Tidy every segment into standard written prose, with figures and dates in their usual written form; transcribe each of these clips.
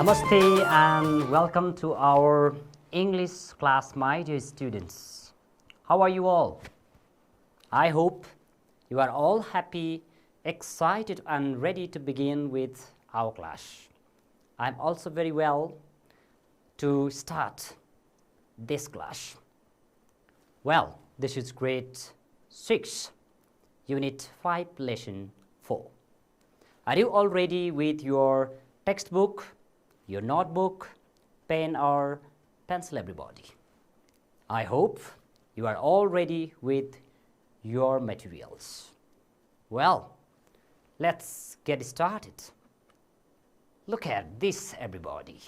Namaste and welcome to our English class, my dear students. How are you all? I hope you are all happy, excited and ready to begin with our class. I'm also very well to start this class. Well, this is grade 6, unit 5, lesson 4. Are you all ready with your textbook, your notebook, pen or pencil, everybody? I hope you are all ready with your materials. Well, let's get started. Look at this, everybody.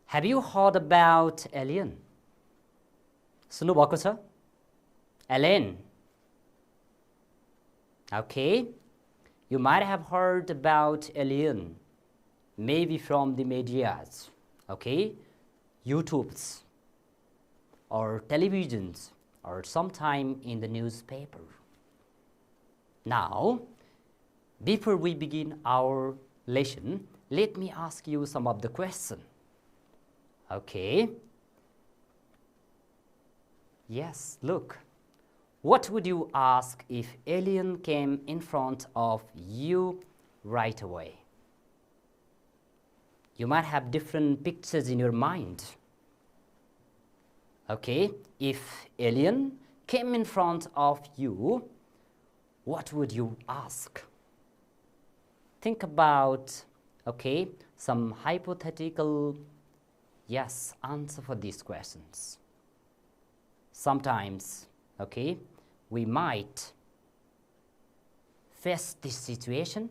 Have you heard about alien? सुन्नुभएको छ? Alien. Okay. You might have heard about alien, maybe from the medias, okay, YouTubes or televisions or sometime in the newspaper. Now, before we begin our lesson, let me ask you some of the questions. Okay. Yes, look. What would you ask if alien came in front of you right away? You might have different pictures in your mind. Okay, if alien came in front of you, what would you ask? Think about, okay, some hypothetical, yes, answer for these questions. Sometimes, okay, we might face this situation,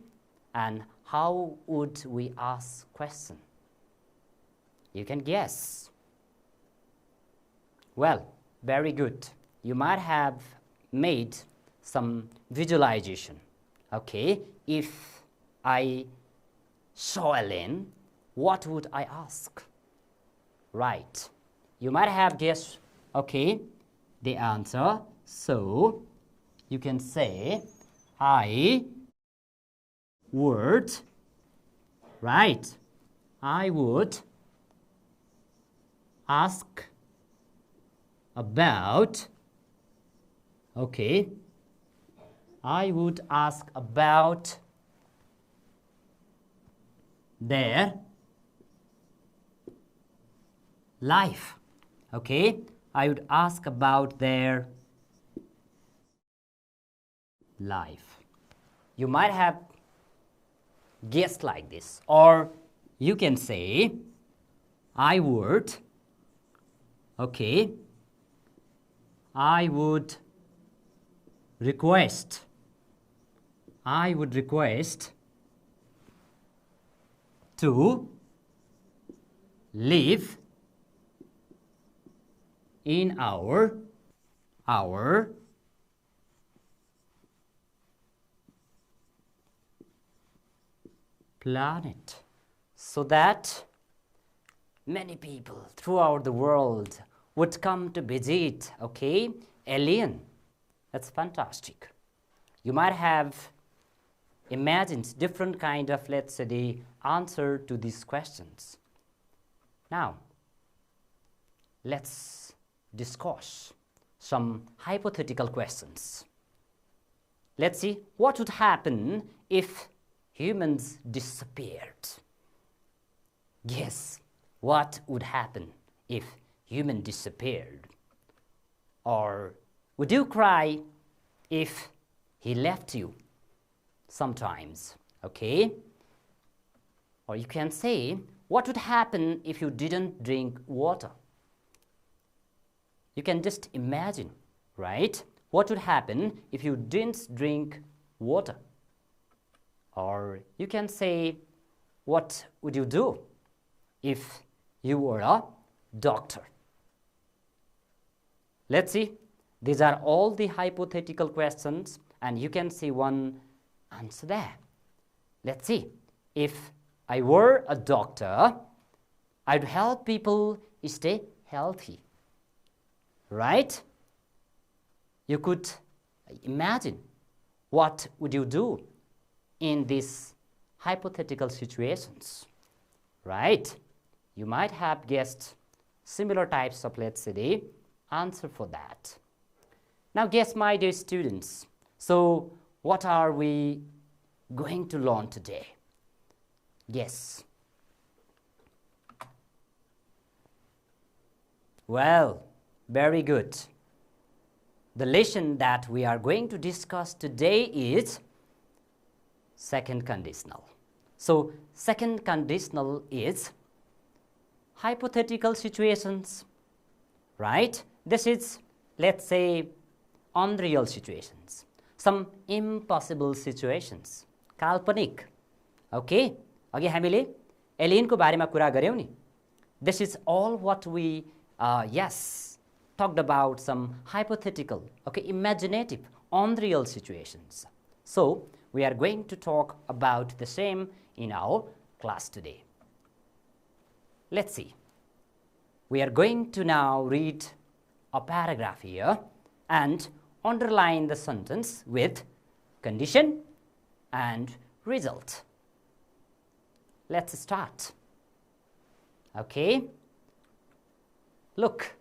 and how would we ask question? You can guess. Well, very good. You might have made some visualization. Okay, if I saw alien, what would I ask? Right. You might have guessed, okay, the answer. So, you can say, I would, right, I would ask about, okay, I would ask about their life, okay, I would ask about their life. You might have guessed like this, or you can say, I would, okay, I would request to live in our planet, so that many people throughout the world would come to visit, okay, alien. That's fantastic. You might have imagined different kind of, let's say, the answer to these questions. Now, let's discuss some hypothetical questions. Let's see what would happen if humans disappeared. Guess what would happen if human disappeared? Or would you cry if he left you sometimes? Okay? Or you can say, what would happen if you didn't drink water? You can just imagine, right? What would happen if you didn't drink water? Or you can say, what would you do if you were a doctor? Let's see. These are all the hypothetical questions, and you can see one answer there. Let's see. If I were a doctor, I'd help people stay healthy. Right? You could imagine what would you do in these hypothetical situations, right? You might have guessed similar types of, let's say, the answer for that. Now guess, my dear students, so what are we going to learn today? Guess. Well, very good. The lesson that we are going to discuss today is second conditional. So second conditional is hypothetical situations, right? This is, let's say, unreal situations, some impossible situations, काल्पनिक. Okay? अघि हामीले एलियनको बारेमा कुरा गर्यौं नि. This is all what we talked about, some hypothetical, okay, imaginative, unreal situations. So we are going to talk about the same in our class today. Let's see. We are going to now read a paragraph here and underline the sentence with condition and result. Let's start. Okay. Look,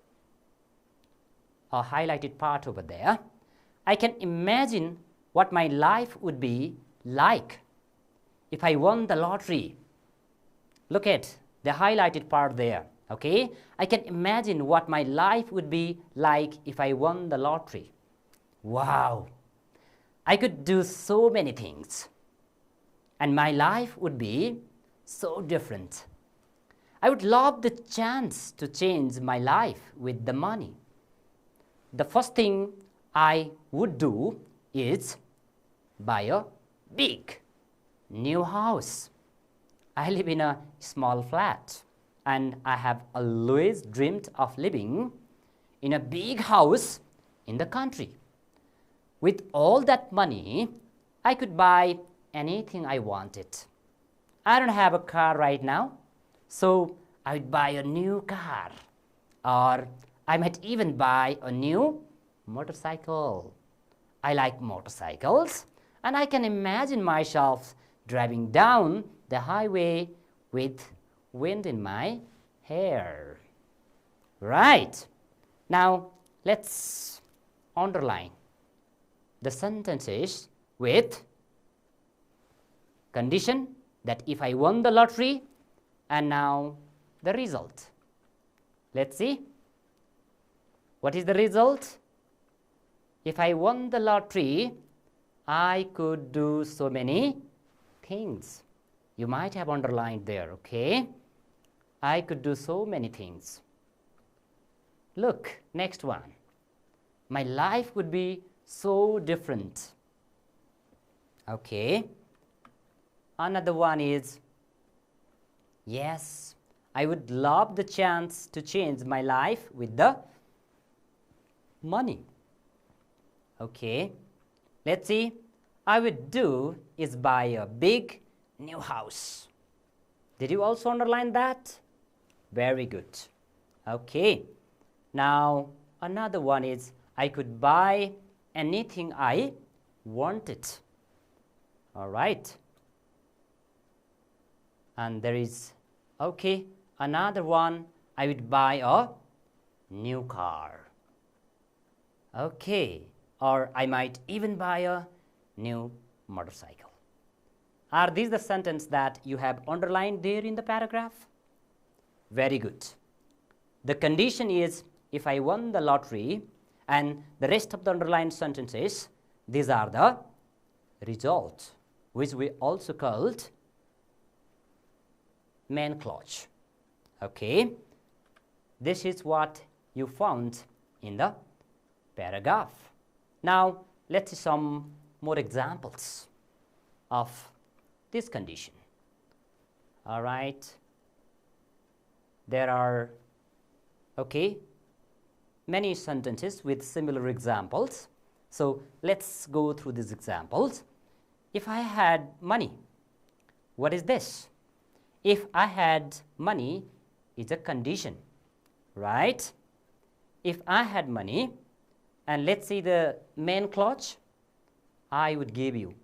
a highlighted part over there. I can imagine what my life would be like if I won the lottery. Look at the highlighted part there. Okay, I can imagine what my life would be like if I won the lottery. Wow, I could do so many things, and my life would be so different. I would love the chance to change my life with the money. The first thing I would do is buy a big new house. I live in a small flat, and I have always dreamed of living in a big house in the country. With all that money, I could buy anything I wanted. I don't have a car right now, so I would buy a new car, or I might even buy a new motorcycle. I like motorcycles, and I can imagine myself driving down the highway with wind in my hair. Right. Now let's underline the sentences with condition, that if I won the lottery, and now the result. Let's see. What is the result? If I won the lottery, I could do so many things. You might have underlined there, okay? I could do so many things. Look, next one. My life would be so different. Okay. Another one is, yes, I would love the chance to change my life with the money. Okay. Let's see. I would do is buy a big new house. Did you also underline that? Very good. Okay. Now another one is, I could buy anything I wanted. All right. And there is, okay, another one, I would buy a new car. Okay. Or I might even buy a new motorcycle. Are these the sentences that you have underlined there in the paragraph? Very good. The condition is, if I won the lottery, and the rest of the underlined sentences, these are the result, which we also called main clause. Okay. This is what you found in the paragraph. Now let's see some more examples of this condition. All right. There are, okay, many sentences with similar examples. So let's go through these examples. If I had money, what is this? If I had money is a condition, right? If I had money, and let's see the main clause, I would give you.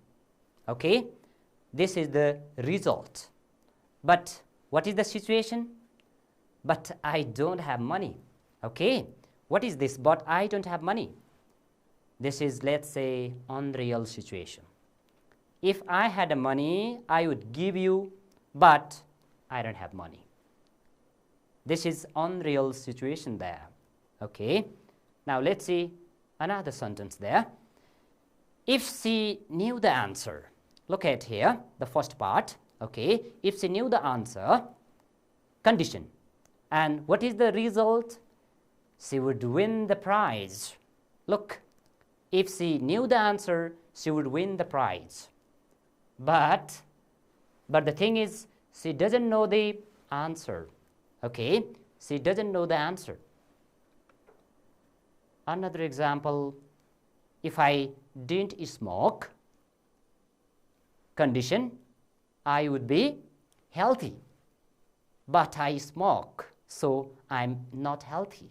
Okay? This is the result. But What is the situation? But I don't have money. Okay, what is this? But I don't have money. This is, let's say, unreal situation. If I had money, I would give you, but I don't have money. This is unreal situation there. Okay, now let's see another sentence there. If she knew the answer, look at here, the first part. Okay, if she knew the answer, condition. And what is the result? She would win the prize. Look, if she knew the answer, she would win the prize. But the thing is, she doesn't know the answer. Okay, she doesn't know the answer. Another example, if I didn't smoke, condition, I would be healthy. But I smoke, so I'm not healthy.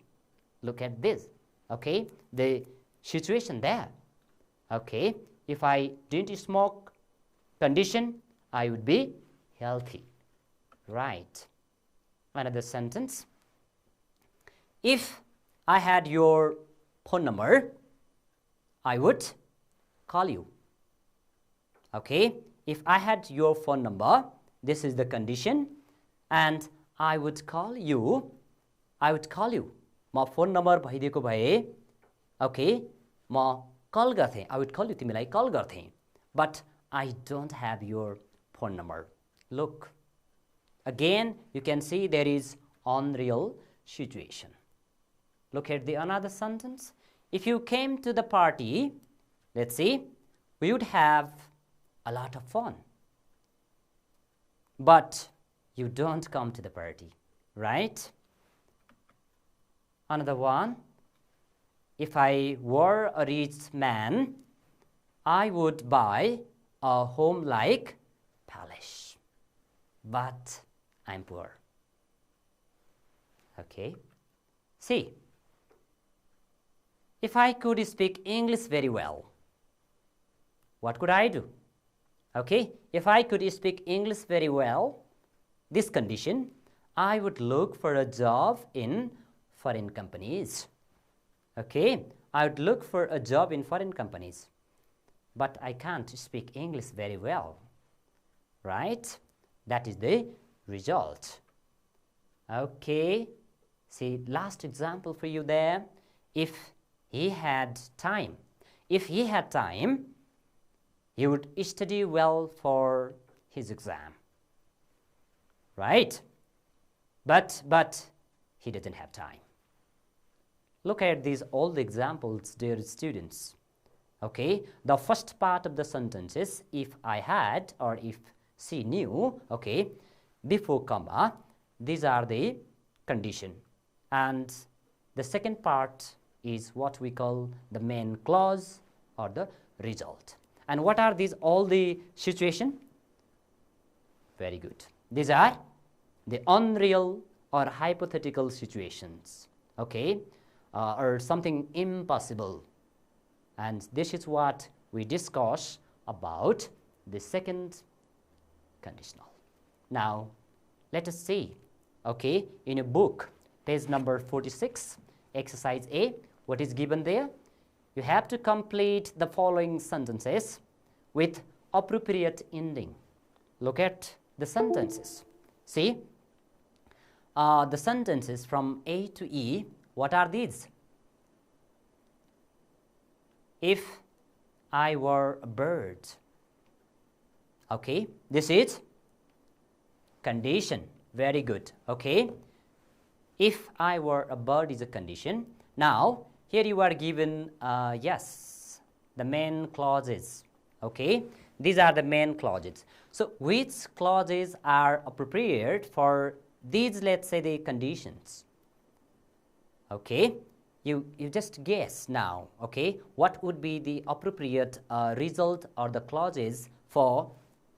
Look at this. Okay, the situation there. Okay, if I didn't smoke, condition, I would be healthy. Right. Another sentence. If I had your phone number, I would call you. Okay, if I had your phone number, this is the condition, and I would call you. I would call you. म phone number भइदिएको भए, okay, म call गर्थे. I would call you, तिमीलाई call गर्थे. But I don't have your phone number. Look, again you can see there is unreal situation. Look at the another sentence. If you came to the party, let's see, we would have a lot of fun. But you don't come to the party, right? Another one. If I were a rich man, I would buy a home like palace. But I'm poor. Okay. See, if I could speak English very well, what could I do? Okay, if I could speak English very well, this condition, I would look for a job in foreign companies. Okay, I would look for a job in foreign companies, but I can't speak English very well, right? That is the result. Okay, see, last example for you there. If he had time, he would study well for his exam, right? But he didn't have time. Look at these all the examples, dear students. Okay, the first part of the sentence is if I had or if she knew. Okay, before comma, these are the condition, and the second part is what we call the main clause or the result. And what are these all the situation? Very good. These are the unreal or hypothetical situations. Okay, or something impossible. And this is what we discuss about the second conditional. Now, let us see. Okay, in a book, page number 46, exercise A, what is given there? You have to complete the following sentences with appropriate ending. Look at the sentences. See, the sentences from A to E, what are these? If I were a bird. Okay, this is condition. Very good. Okay, if I were a bird is a condition. Now, here you are given, yes, the main clauses. Okay, these are the main clauses. So, which clauses are appropriate for these, let's say, the conditions? Okay, you just guess now. Okay, what would be the appropriate result or the clauses for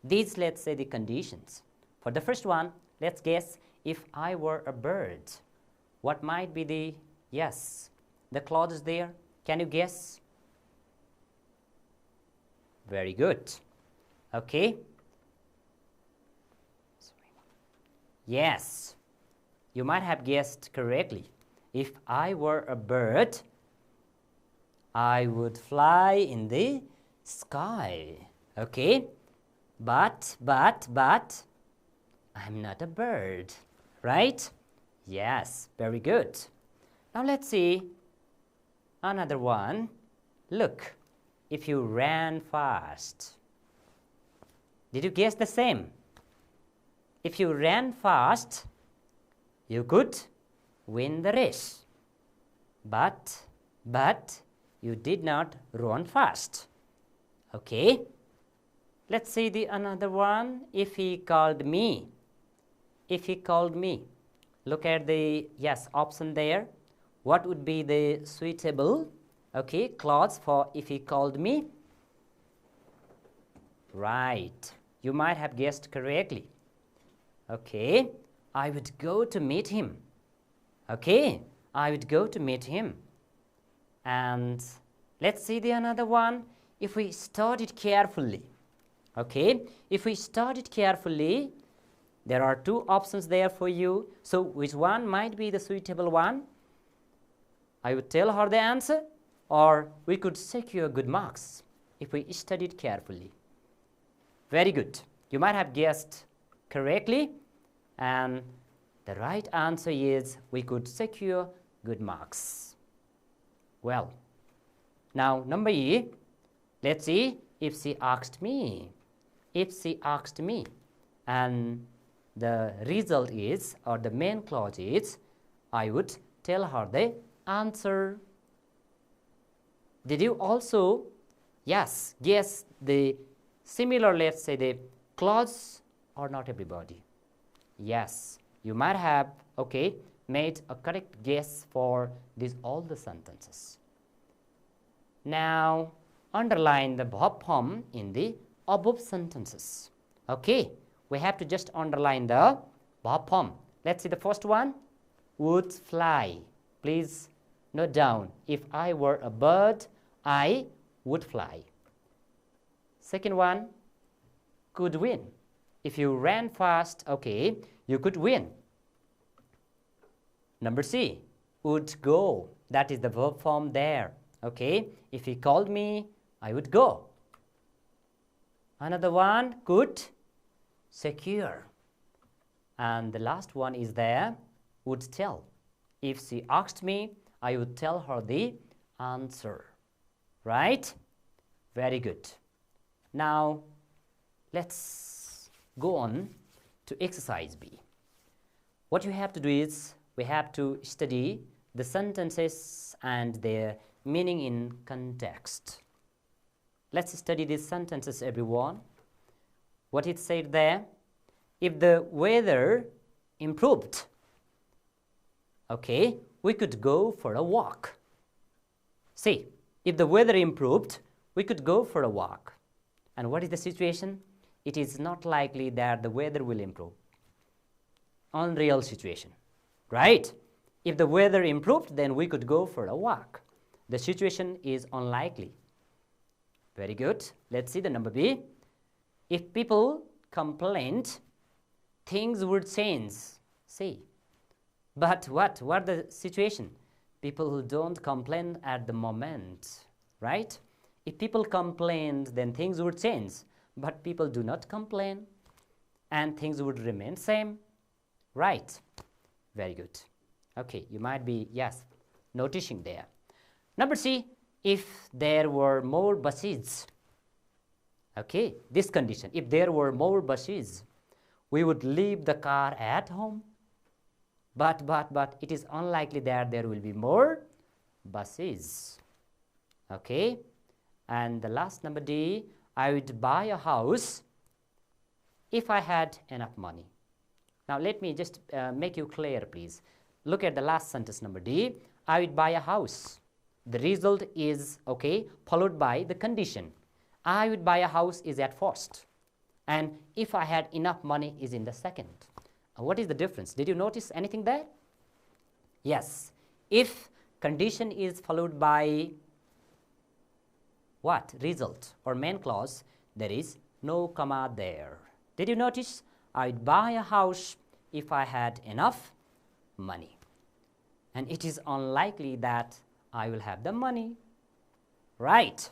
these, let's say, the conditions? For the first one, let's guess, if I were a bird, what might be the, yes, the clauses there? Can you guess? Very good. Okay. Yes, you might have guessed correctly. If I were a bird, I would fly in the sky. Okay? But, I'm not a bird, right? Yes, very good. Now let's see another one. Look, if you ran fast. Did you guess the same? If you ran fast, you could win the race. But you did not run fast. Okay? Let's see the another one. If he called me. If he called me. Look at the option there. What would be the suitable clause for if he called me? Right. You might have guessed correctly. Okay. I would go to meet him. Okay. I would go to meet him. And let's see the another one. If we studied carefully. Okay. If we studied carefully, there are two options there for you. So which one might be the suitable one? I would tell her the answer, or we could secure good marks if we studied carefully. Very good. You might have guessed correctly, and the right answer is we could secure good marks. Well, now number E, let's see if she asked me. If she asked me, and the result is, or the main clause is, I would tell her the answer. Did you also, guess the similar, let's say, the clause, or not everybody? Yes, you might have, made a correct guess for these all the sentences. Now, underline the verb form in the above sentences. Okay, we have to just underline the verb form. Let's see the first one, would fly. Please note down, if I were a bird, I would fly. Second one, could win. If you ran fast, you could win. Number C, would go. That is the verb form there. Okay, if he called me, I would go. Another one, could secure. And the last one is there, would tell. If she asked me, I would tell her the answer. Right? Very good. Now, let's go on to exercise B. What you have to do is, we have to study the sentences and their meaning in context. Let's study these sentences, everyone. What it said there, if the weather improved, we could go for a walk. See, if the weather improved, we could go for a walk. And what is the situation? It is not likely that the weather will improve. Unreal situation, right? If the weather improved, then we could go for a walk. The situation is unlikely. Very good. Let's see the number B. If people complained, things would change. See. But what the situation? People who don't complain at the moment, right? If people complained, then things would change. But people do not complain, and things would remain same, right? Very good. Okay, you might be, noticing there. Number C, if there were more buses. Okay, this condition, if there were more buses, we would leave the car at home. But it is unlikely that there will be more buses. Okay, and the last number D, I would buy a house if I had enough money. Now let me just make you clear, please. Look at the last sentence, number D. I would buy a house. The result is, followed by the condition. I would buy a house is at first. And if I had enough money is in the second. What is the difference? Did you notice anything there? Yes. If condition is followed by what? Result or main clause, there is no comma there. Did you notice? I would buy a house if I had enough money. And it is unlikely that I will have the money. Right.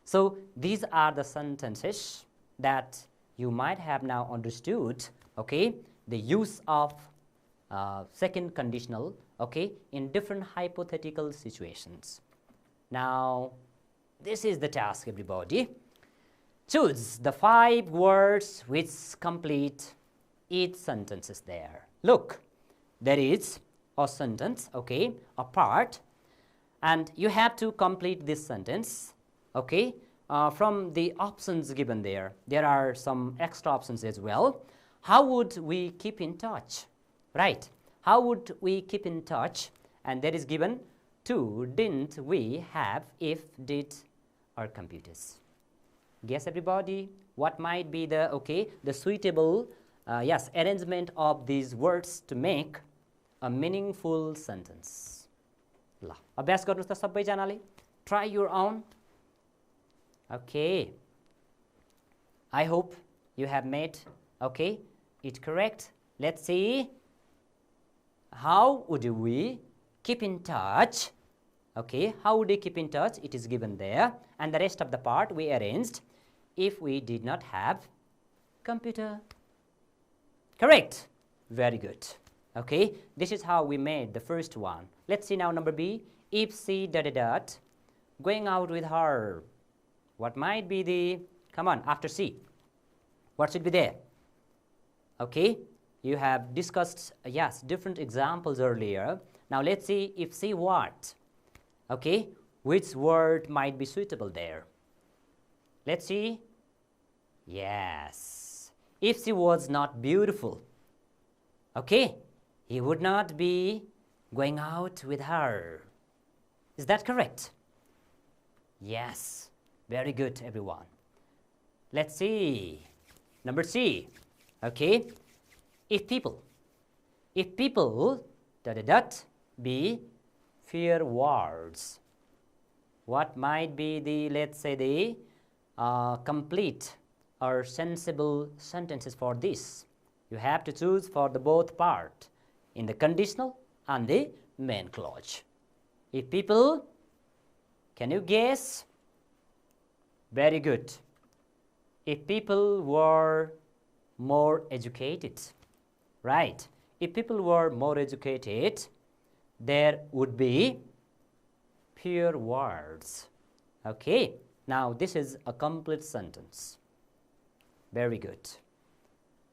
So these are the sentences that you might have now understood, okay, the use of second conditional, okay, in different hypothetical situations. Now, this is the task, everybody. Choose the 5 words which complete each sentence is there. Look, there is a sentence, okay, a part, and you have to complete this sentence, okay, from the options given there. There are some extra options as well. How would we keep in touch? Right. How would we keep in touch? And that is given to didn't we have, if, did, or computers. Guess, everybody, what might be the, okay, the suitable arrangement of these words to make a meaningful sentence. ल अभ्यास गर्नुस् त सबैजनाले. Try your own. Okay. I hope you have made, okay, it correct. Let's see. How would we keep in touch? Okay, how would we keep in touch? It is given there. And the rest of the part we arranged if we did not have computer. Correct. Very good. Okay, this is how we made the first one. Let's see now number B. If C ... going out with her. What might be the, come on, after C? What should be there? Okay, you have discussed, yes, different examples earlier. Now let's see if C what? Okay, which word might be suitable there? Let's see. Yes, if she was not beautiful, okay, he would not be going out with her. Is that correct? Yes, very good, everyone. Let's see. Number C. Okay, if people be fear words. What might be the, let's say, the complete or sensible sentences for this? You have to choose for the both part, in the conditional and the main clause. If people, can you guess? Very good. If people were more educated, right? If people were more educated, there would be fewer words. Okay, now this is a complete sentence. Very good.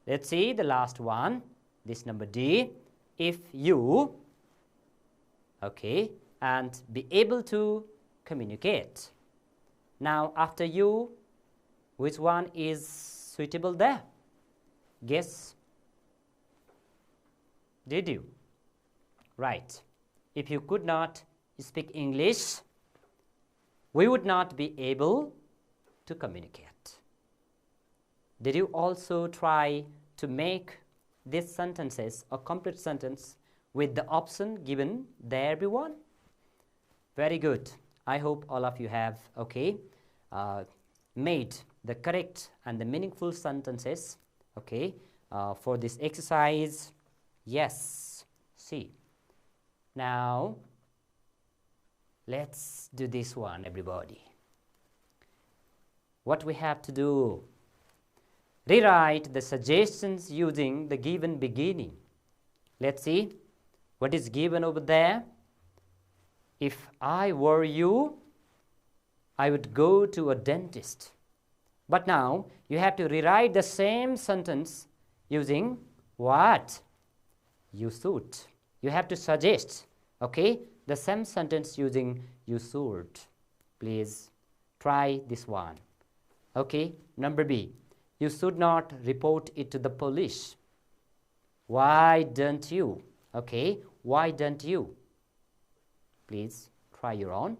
Let's see the last one, this number D. If you, okay, and be able to communicate. Now after you, which one is suitable there? Guess. Did you? Right. If you could not speak English, we would not be able to communicate. Did you also try to make these sentences a complete sentence with the option given there, everyone? Very good. I hope all of you have, okay, made the correct and the meaningful sentences, okay, for this exercise. Yes. See. Now, let's do this one, everybody. What we have to do? Rewrite the suggestions using the given beginning. Let's see what is given over there. If I were you, I would go to a dentist. But now you have to rewrite the same sentence using what? You should. You have to suggest, okay, the same sentence using you should. Please try this one. Okay, number B. You should not report it to the police. Why don't you? Okay, why don't you? Please try your own.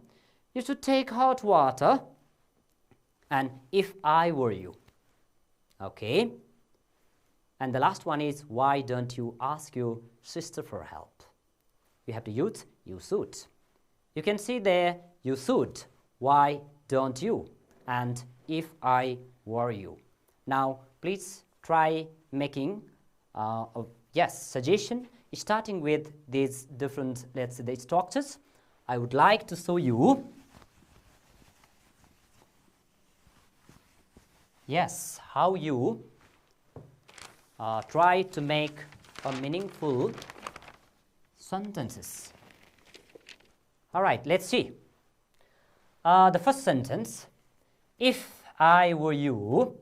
You should take hot water. And if I were you. Okay. And the last one is, why don't you ask your sister for help? You have to use you should. You can see there, you should. Why don't you? And if I were you. Now, please try making yes, suggestion starting with these different, let's say, the structures. I would like to show you, yes, how you try to make a meaningful sentences. All right, let's see. The first sentence, if I were you,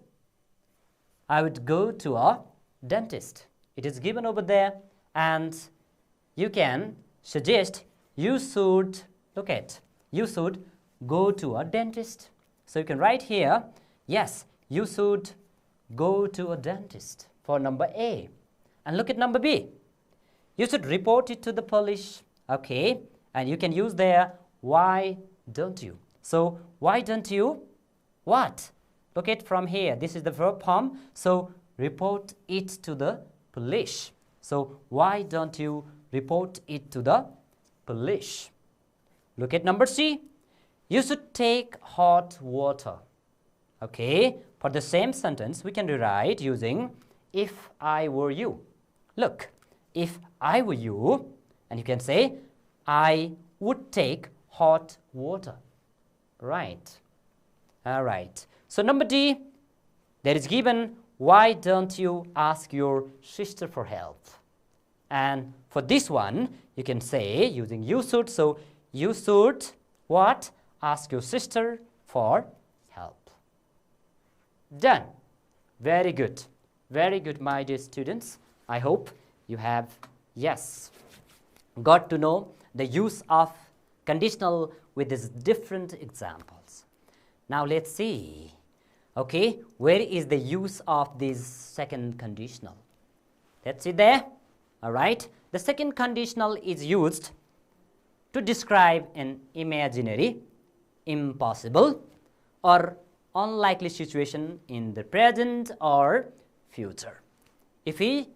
I would go to a dentist. It is given over there, and you can suggest you should, look at, you should go to a dentist. So you can write here, yes, you should go to a dentist for number A. And look at number B. You should report it to the police, okay? And you can use there, why don't you? So why don't you? What? Look at from here. This is the verb form. So report it to the police. So why don't you report it to the police? Look at number C. You should take hot water. Okay. For the same sentence, we can rewrite using if I were you. Look, if I were you, and you can say, I would take hot water. Right. All right. So number D, there is given, why don't you ask your sister for help? And for this one, you can say using you should. So you should what? Ask your sister for help. Done. Very good. Very good, my dear students. I hope you have, yes, got to know the use of conditional with these different examples. Now let's see. Okay, where is the use of this second conditional? Let's see there. All right. The second conditional is used to describe an imaginary, impossible, or unlikely situation in the present or future. If we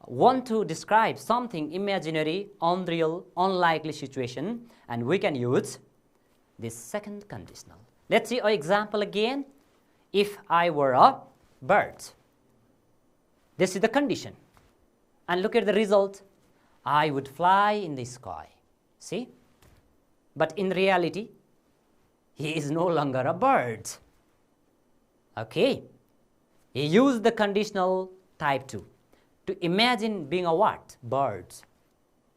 want to describe something imaginary, unreal, unlikely situation, and we can use this second conditional. Let's see an example again. If I were a bird, this is the condition. And look at the result. I would fly in the sky. See? But in reality, he is no longer a bird. Okay. He used the conditional type 2 to imagine being a what? Bird.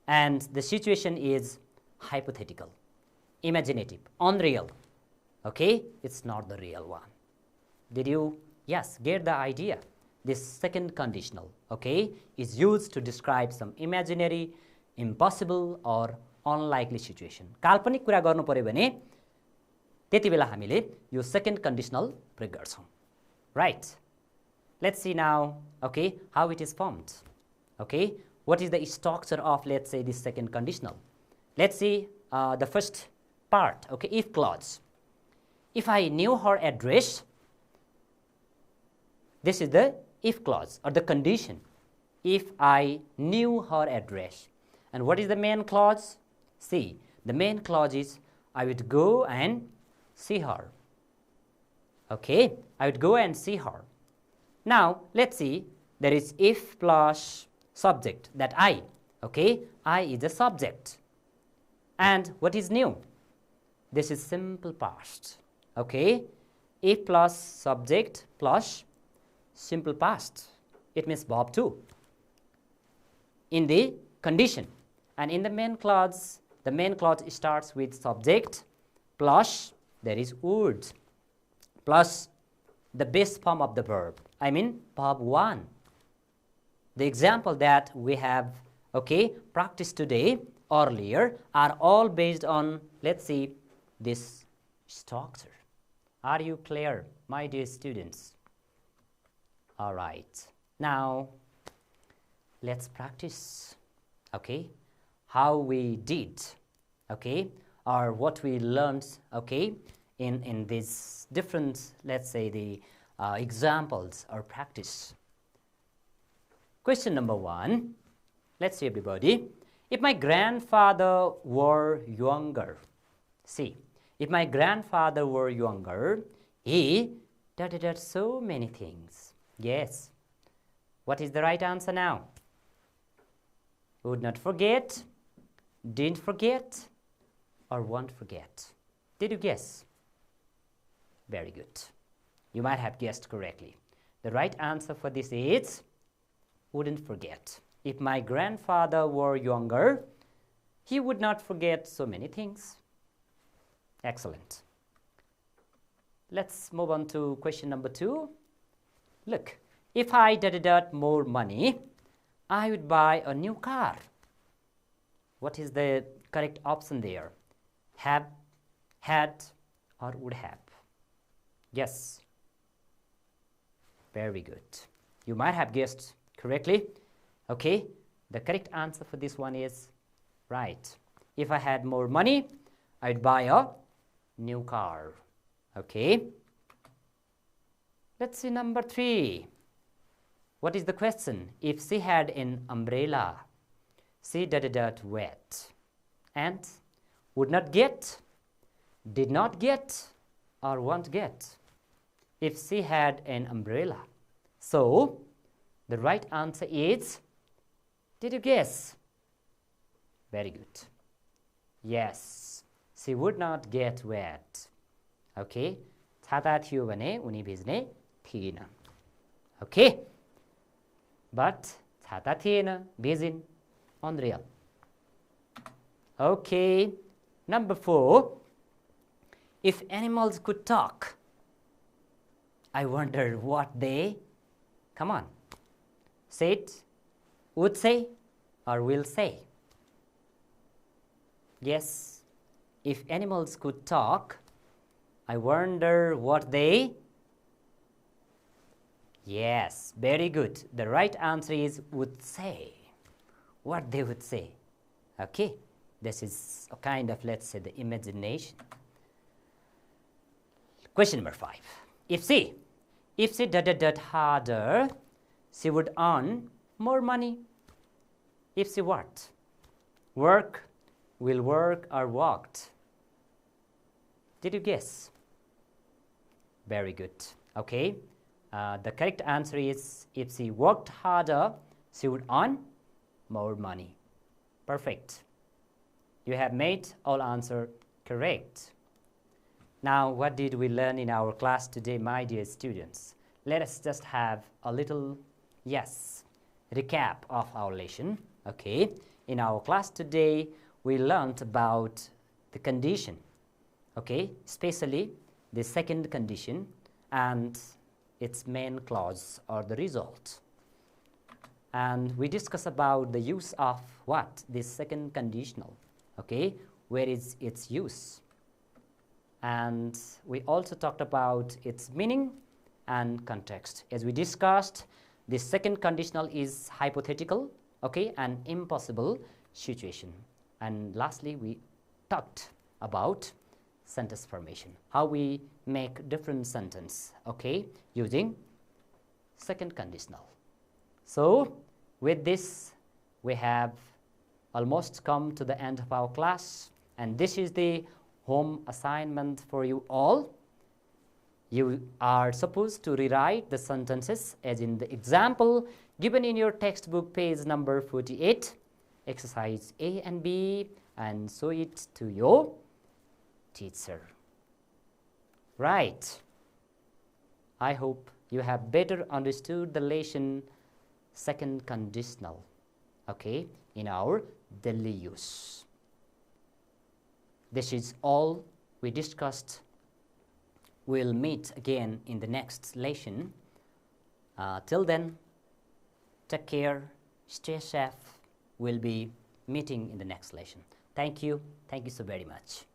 And the situation is hypothetical, imaginative, unreal. Okay? It's not the real one. Did you, yes, get the idea? This second conditional, okay, is used to describe some imaginary, impossible, or unlikely situation. काल्पनिक कुरा गर्नु पर्यो भने त्यति बेला हामीले यो second conditional प्रयोग गर्छौं. Right. Let's see now, okay, how it is formed. Okay, what is the structure of, let's say, this second conditional? Let's see the first part, okay, if clause. If I knew her address, this is the if clause or the condition. If I knew her address. And what is the main clause? See, the main clause is I would go and see her. Okay, I would go and see her. Now, let's see, there is if plus subject, that I. Okay, I is the subject. And what is new? This is simple past. Okay, if plus subject plus simple past. It means verb 2 in the condition. And in the main clause starts with subject plus there is would plus the base form of the verb. I mean verb 1. The example that we have, okay, practiced today earlier are all based on, let's see, this structure. Are you clear, my dear students? All right. Now, let's practice, okay, how we did, okay, or what we learned, okay, in these different, let's say, the examples or practice. Question number 1. Let's see, everybody. If my grandfather were younger, see, if my grandfather were younger, he did so many things. Yes. What is the right answer now? Would not forget, didn't forget, or won't forget. Did you guess? Very good. You might have guessed correctly. The right answer for this is wouldn't forget. If my grandfather were younger, he would not forget so many things. Excellent. Let's move on to question number 2. Look, if I dot more money, I would buy a new car. What is the correct option there? Have, had, or would have? Yes. Very good. You might have guessed correctly. Okay, the correct answer for this one is right. If I had more money, I'd buy a new car. Okay. Let's see number 3. What is the question? If she had an umbrella, she wet, and would not get, did not get, or won't get. If she had an umbrella. So, the right answer is, did you guess? Very good. Yes, she would not get wet. Okay, छाता थियो भने उनी भिज्ने थिएन. Okay, but छाता थिएन, भिजिन्, unreal. Okay, number 4. If animals could talk, I wonder what they, come on, said, would say, or will say. Yes, if animals could talk, I wonder what they, yes, very good. The right answer is would say, what they would say. Okay, this is a kind of, let's say, the imagination. Question number 5. If she harder, she would earn more money. If she what? Work, will work, or walked. Did you guess? Very good. Okay. The correct answer is if she worked harder, she would earn more money. Perfect. You have made all answer correct. Now, what did we learn in our class today, my dear students? Let us just have a little, yes, recap of our lesson. Okay. In our class today, we learned about the condition. Okay, especially the second condition and its main clause or the result. And we discussed about the use of what? This second conditional. Okay, where is its use? And we also talked about its meaning and context. As we discussed, the second conditional is hypothetical, okay, and impossible situation. And lastly, we talked about sentence formation, how we make different sentence, okay, using second conditional. So, with this, we have almost come to the end of our class, and this is the home assignment for you all. You are supposed to rewrite the sentences as in the example given in your textbook, page number 48, exercise A and B, and show it to your teacher. Right. I hope you have better understood the lesson second conditional, okay, in our daily use. This is all we discussed. We'll meet again in the next lesson. Till then, take care, stay safe. We'll be meeting in the next lesson. Thank you so very much.